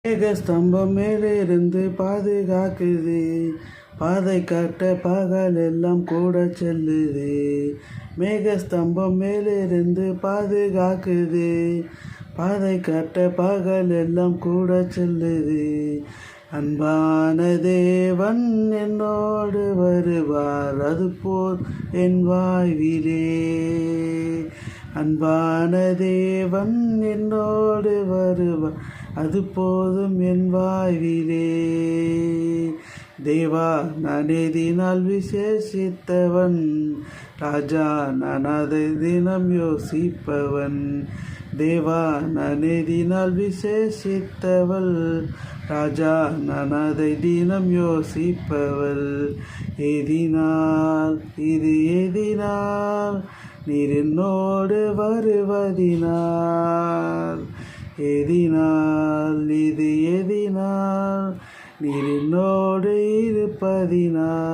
மேக ஸ்தம்பம் மேலிருந்து பாதுகாக்குது, பாதை காட்ட பகல் எல்லாம் கூட செல்லுது. மேக ஸ்தம்பம் மேலிருந்து பாதுகாக்குது, பாதை காட்ட பகல் எல்லாம் கூட செல்லுது. அன்பான தேவன் என்னோடு வருவார், அதுபோல் என் வாழ்விலே. அன்பான தேவன் என்னோடு வருவார், அது போதும் என் வாழ்விலே. தேவா, நான் எதினால் விசேஷித்தவன், ராஜா, நான் அதை தினம் யோசிப்பவன். தேவா, நான் எதினால் விசேஷித்தவள், ராஜா, நான் அதை தினம் யோசிப்பவள். எதினால் இது எதினால் நீர் என்னோடு வருவதினால், எதினால் இது எதினால் நீர் என்னோடு இருப்பதினால்.